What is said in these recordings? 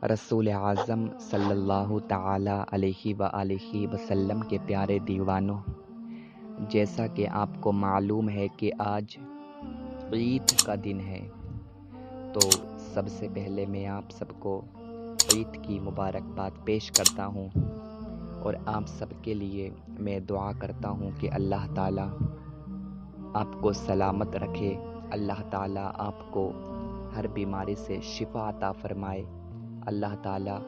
رسول اعظم صلی اللہ تعالی علیہ وآلہ وسلم کے پیارے دیوانوں، جیسا کہ آپ کو معلوم ہے کہ آج عید کا دن ہے، تو سب سے پہلے میں آپ سب کو عید کی مبارکباد پیش کرتا ہوں، اور آپ سب کے لیے میں دعا کرتا ہوں کہ اللہ تعالیٰ آپ کو سلامت رکھے، اللہ تعالیٰ آپ کو ہر بیماری سے شفا عطا فرمائے، اللہ تعالیٰ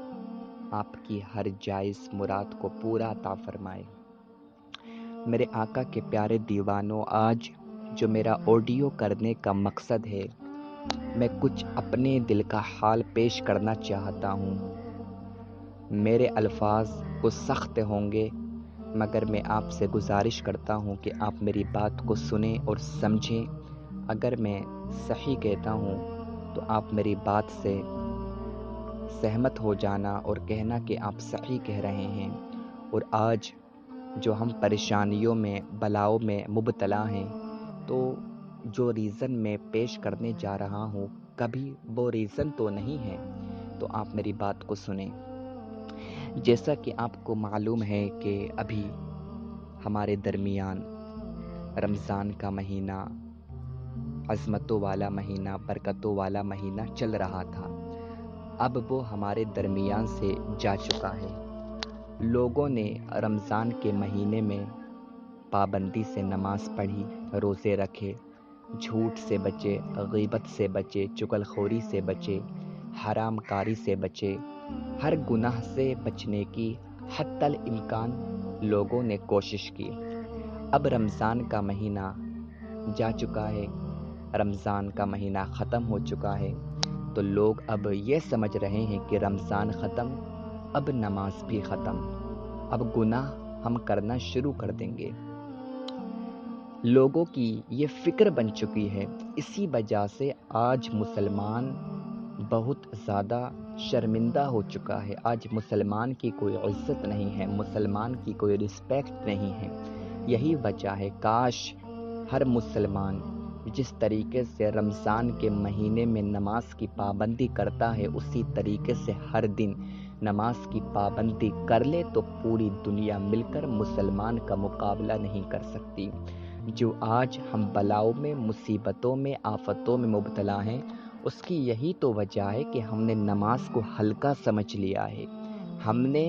آپ کی ہر جائز مراد کو پورا عطا فرمائے۔ میرے آقا کے پیارے دیوانوں، آج جو میرا آڈیو کرنے کا مقصد ہے، میں کچھ اپنے دل کا حال پیش کرنا چاہتا ہوں۔ میرے الفاظ کچھ سخت ہوں گے، مگر میں آپ سے گزارش کرتا ہوں کہ آپ میری بات کو سنیں اور سمجھیں۔ اگر میں صحیح کہتا ہوں تو آپ میری بات سے سہمت ہو جانا اور کہنا کہ آپ صحیح کہہ رہے ہیں۔ اور آج جو ہم پریشانیوں میں بلاؤں میں مبتلا ہیں، تو جو ریزن میں پیش کرنے جا رہا ہوں کبھی وہ ریزن تو نہیں ہے، تو آپ میری بات کو سنیں۔ جیسا کہ آپ کو معلوم ہے کہ ابھی ہمارے درمیان رمضان کا مہینہ، عظمتوں والا مہینہ، برکتوں والا مہینہ چل رہا تھا، اب وہ ہمارے درمیان سے جا چکا ہے۔ لوگوں نے رمضان کے مہینے میں پابندی سے نماز پڑھی، روزے رکھے، جھوٹ سے بچے، غیبت سے بچے، چغلخوری سے بچے، حرام کاری سے بچے، ہر گناہ سے بچنے کی حتی الامکان لوگوں نے کوشش کی۔ اب رمضان کا مہینہ جا چکا ہے، رمضان کا مہینہ ختم ہو چکا ہے، تو لوگ اب یہ سمجھ رہے ہیں کہ رمضان ختم، اب نماز بھی ختم، اب گناہ ہم کرنا شروع کر دیں گے۔ لوگوں کی یہ فکر بن چکی ہے، اسی وجہ سے آج مسلمان بہت زیادہ شرمندہ ہو چکا ہے۔ آج مسلمان کی کوئی عزت نہیں ہے، مسلمان کی کوئی رسپیکٹ نہیں ہے۔ یہی وجہ ہے، کاش ہر مسلمان جس طریقے سے رمضان کے مہینے میں نماز کی پابندی کرتا ہے، اسی طریقے سے ہر دن نماز کی پابندی کر لے تو پوری دنیا مل کر مسلمان کا مقابلہ نہیں کر سکتی۔ جو آج ہم بلاؤں میں، مصیبتوں میں، آفتوں میں مبتلا ہیں، اس کی یہی تو وجہ ہے کہ ہم نے نماز کو ہلکا سمجھ لیا ہے، ہم نے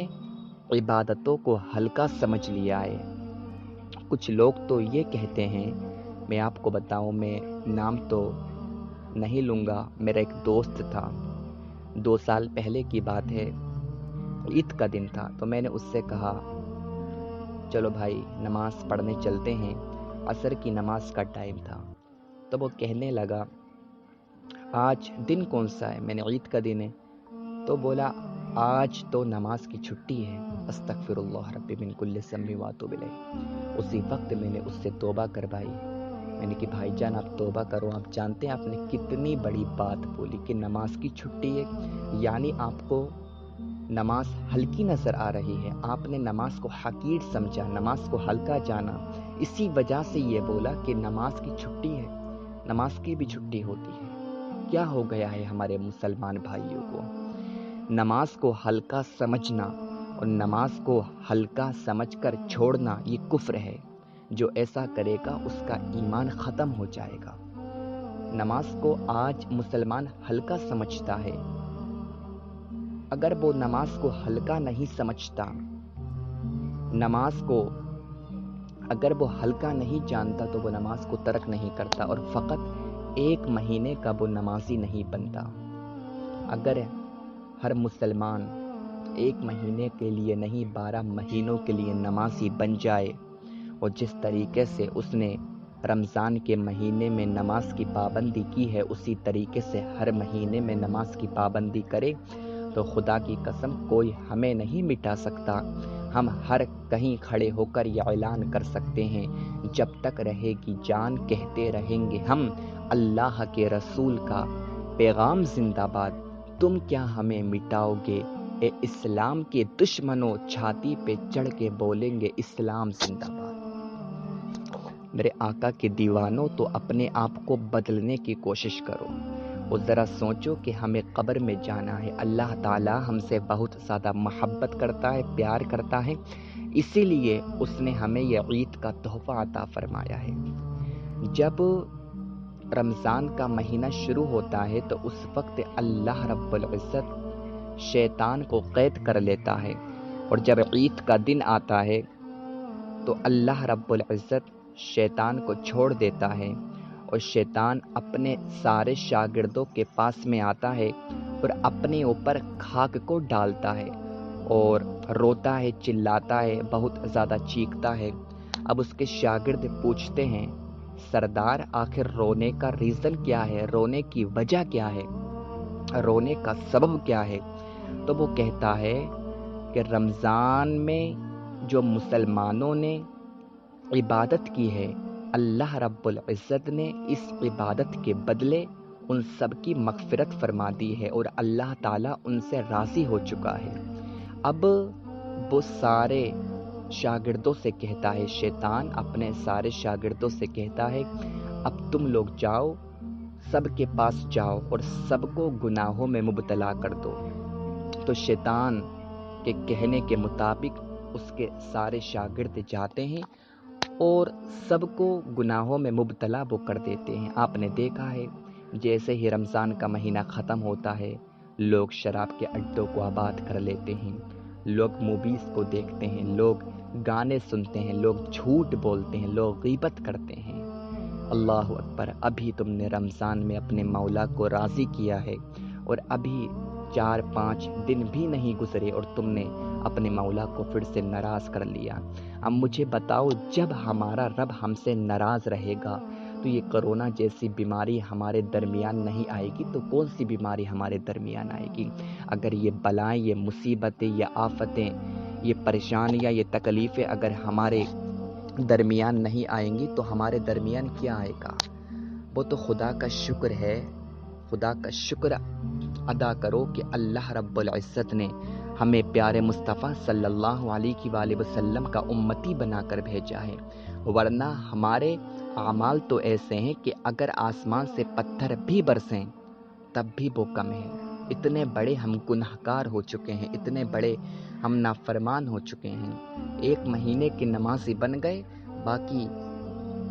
عبادتوں کو ہلکا سمجھ لیا ہے۔ کچھ لوگ تو یہ کہتے ہیں، میں آپ کو بتاؤں، میں نام تو نہیں لوں گا، میرا ایک دوست تھا، 2 سال پہلے کی بات ہے، عید کا دن تھا، تو میں نے اس سے کہا چلو بھائی نماز پڑھنے چلتے ہیں، عصر کی نماز کا ٹائم تھا، تو وہ کہنے لگا آج دن کون سا ہے؟ میں نے عید کا دن ہے، تو بولا آج تو نماز کی چھٹی ہے۔ استغفر اللہ ربی من کل ذنب واتوب الیہ۔ اسی وقت میں نے اس سے توبہ کروائی، میں نے کہ بھائی جان آپ توبہ کرو، آپ جانتے ہیں آپ نے کتنی بڑی بات بولی کہ نماز کی چھٹی ہے، یعنی آپ کو نماز ہلکی نظر آ رہی ہے، آپ نے نماز کو حقیر سمجھا، نماز کو ہلکا جانا، اسی وجہ سے یہ بولا کہ نماز کی چھٹی ہے، نماز کی بھی چھٹی ہوتی ہے۔ کیا ہو گیا ہے ہمارے مسلمان بھائیوں کو؟ نماز کو ہلکا سمجھنا اور نماز کو ہلکا سمجھ کر چھوڑنا یہ کفر ہے۔ جو ایسا کرے گا اس کا ایمان ختم ہو جائے گا۔ نماز کو آج مسلمان ہلکا سمجھتا ہے، اگر وہ نماز کو ہلکا نہیں سمجھتا، نماز کو اگر وہ ہلکا نہیں جانتا تو وہ نماز کو ترک نہیں کرتا، اور فقط 1 مہینے کا وہ نمازی نہیں بنتا۔ اگر ہر مسلمان 1 مہینے کے لیے نہیں 12 مہینوں کے لیے نمازی بن جائے، اور جس طریقے سے اس نے رمضان کے مہینے میں نماز کی پابندی کی ہے، اسی طریقے سے ہر مہینے میں نماز کی پابندی کرے، تو خدا کی قسم کوئی ہمیں نہیں مٹا سکتا۔ ہم ہر کہیں کھڑے ہو کر یہ اعلان کر سکتے ہیں، جب تک رہے گی جان کہتے رہیں گے ہم، اللہ کے رسول کا پیغام زندہ باد، تم کیا ہمیں مٹاؤ گے اے اسلام کے دشمنوں، چھاتی پہ چڑھ کے بولیں گے اسلام زندہ باد۔ میرے آقا کے دیوانوں، تو اپنے آپ کو بدلنے کی کوشش کرو، اور ذرا سوچو کہ ہمیں قبر میں جانا ہے، اللہ تعالیٰ ہم سے بہت زیادہ محبت کرتا ہے، پیار کرتا ہے، اسی لیے اس نے ہمیں یہ عید کا تحفہ عطا فرمایا ہے۔ جب رمضان کا مہینہ شروع ہوتا ہے تو اس وقت اللہ رب العزت شیطان کو قید کر لیتا ہے، اور جب عید کا دن آتا ہے تو اللہ رب العزت شیطان کو چھوڑ دیتا ہے، اور شیطان اپنے سارے شاگردوں کے پاس میں آتا ہے اور اپنے اوپر خاک کو ڈالتا ہے اور روتا ہے، چلاتا ہے، بہت زیادہ چیختا ہے۔ اب اس کے شاگرد پوچھتے ہیں، سردار آخر رونے کا ریزن کیا ہے، رونے کی وجہ کیا ہے، رونے کا سبب کیا ہے؟ تو وہ کہتا ہے کہ رمضان میں جو مسلمانوں نے عبادت کی ہے، اللہ رب العزت نے اس عبادت کے بدلے ان سب کی مغفرت فرما دی ہے، اور اللہ تعالیٰ ان سے راضی ہو چکا ہے۔ اب وہ سارے شاگردوں سے کہتا ہے، شیطان اپنے سارے شاگردوں سے کہتا ہے، اب تم لوگ جاؤ، سب کے پاس جاؤ اور سب کو گناہوں میں مبتلا کر دو۔ تو شیطان کے کہنے کے مطابق اس کے سارے شاگرد جاتے ہیں اور سب کو گناہوں میں مبتلا وہ کر دیتے ہیں۔ آپ نے دیکھا ہے جیسے ہی رمضان کا مہینہ ختم ہوتا ہے، لوگ شراب کے اڈوں کو آباد کر لیتے ہیں، لوگ موویز کو دیکھتے ہیں، لوگ گانے سنتے ہیں، لوگ جھوٹ بولتے ہیں، لوگ غیبت کرتے ہیں۔ اللہ اکبر! ابھی تم نے رمضان میں اپنے مولا کو راضی کیا ہے، اور ابھی 4-5 دن بھی نہیں گزرے اور تم نے اپنے مولا کو پھر سے ناراض کر لیا۔ اب مجھے بتاؤ، جب ہمارا رب ہم سے ناراض رہے گا تو یہ کرونا جیسی بیماری ہمارے درمیان نہیں آئے گی تو کون سی بیماری ہمارے درمیان آئے گی؟ اگر یہ بلائیں، یہ مصیبتیں، یہ آفتیں، یہ پریشانیاں، یہ تکلیفیں اگر ہمارے درمیان نہیں آئیں گی تو ہمارے درمیان کیا آئے گا؟ وہ تو خدا کا شکر ہے، خدا کا شکر ادا کرو کہ اللہ رب العزت نے ہمیں پیارے مصطفیٰ صلی اللہ علیہ وآلہ وسلم کا امتی بنا کر بھیجا ہے، ورنہ ہمارے اعمال تو ایسے ہیں کہ اگر آسمان سے پتھر بھی برسیں تب بھی وہ کم ہے۔ اتنے بڑے ہم گنہگار ہو چکے ہیں، اتنے بڑے ہم نافرمان ہو چکے ہیں۔ 1 مہینے کے نمازی بن گئے، باقی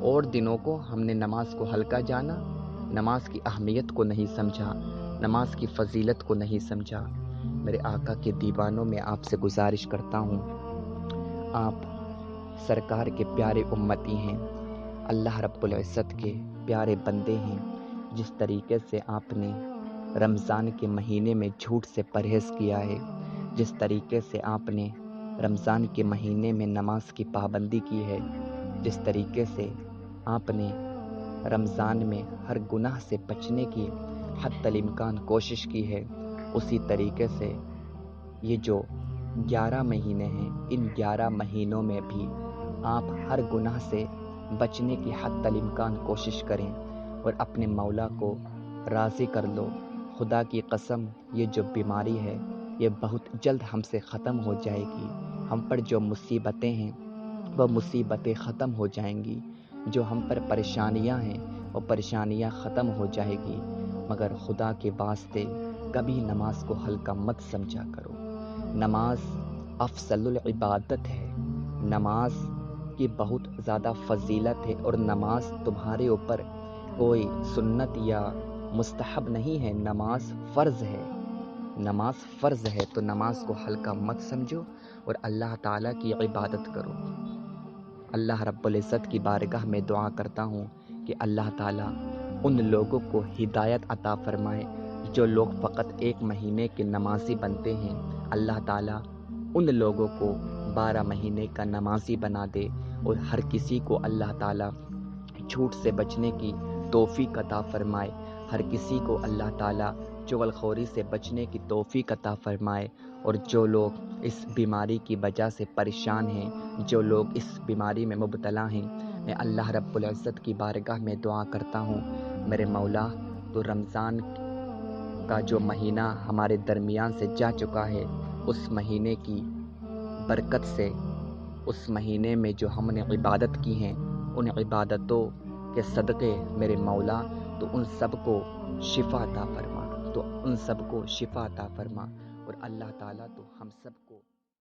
اور دنوں کو ہم نے نماز کو ہلکا جانا، نماز کی اہمیت کو نہیں سمجھا، نماز کی فضیلت کو نہیں سمجھا۔ میرے آقا کے دیوانوں میں آپ سے گزارش کرتا ہوں، آپ سرکار کے پیارے امتی ہیں، اللہ رب العزت کے پیارے بندے ہیں۔ جس طریقے سے آپ نے رمضان کے مہینے میں جھوٹ سے پرہیز کیا ہے، جس طریقے سے آپ نے رمضان کے مہینے میں نماز کی پابندی کی ہے، جس طریقے سے آپ نے رمضان میں ہر گناہ سے بچنے کی حتی الامکان کوشش کی ہے، اسی طریقے سے یہ جو 11 مہینے ہیں، ان 11 مہینوں میں بھی آپ ہر گناہ سے بچنے کی حتی الامکان کوشش کریں اور اپنے مولا کو راضی کر لو۔ خدا کی قسم، یہ جو بیماری ہے یہ بہت جلد ہم سے ختم ہو جائے گی۔ ہم پر جو مصیبتیں ہیں وہ مصیبتیں ختم ہو جائیں گی، جو ہم پر پریشانیاں ہیں وہ پریشانیاں ختم ہو جائے گی، مگر خدا کے واسطے کبھی نماز کو ہلکا مت سمجھا کرو۔ نماز افضل العبادت ہے، نماز کی بہت زیادہ فضیلت ہے، اور نماز تمہارے اوپر کوئی سنت یا مستحب نہیں ہے، نماز فرض ہے، نماز فرض ہے، تو نماز کو ہلکا مت سمجھو اور اللہ تعالیٰ کی عبادت کرو۔ اللہ رب العزت کی بارگاہ میں دعا کرتا ہوں کہ اللہ تعالیٰ ان لوگوں کو ہدایت عطا فرمائے جو لوگ فقط 1 مہینے کے نمازی بنتے ہیں، اللہ تعالیٰ ان لوگوں کو 12 مہینے کا نمازی بنا دے، اور ہر کسی کو اللہ تعالیٰ جھوٹ سے بچنے کی توفیق عطا فرمائے، ہر کسی کو اللہ تعالیٰ چغلخوری سے بچنے کی توفیق عطا فرمائے، اور جو لوگ اس بیماری کی وجہ سے پریشان ہیں، جو لوگ اس بیماری میں مبتلا ہیں، میں اللہ رب العزت کی بارگاہ میں دعا کرتا ہوں، میرے مولا تو رمضان کا جو مہینہ ہمارے درمیان سے جا چکا ہے، اس مہینے کی برکت سے، اس مہینے میں جو ہم نے عبادت کی ہیں، ان عبادتوں کے صدقے میرے مولا تو ان سب کو شفا عطا فرما، اور اللہ تعالیٰ تو ہم سب کو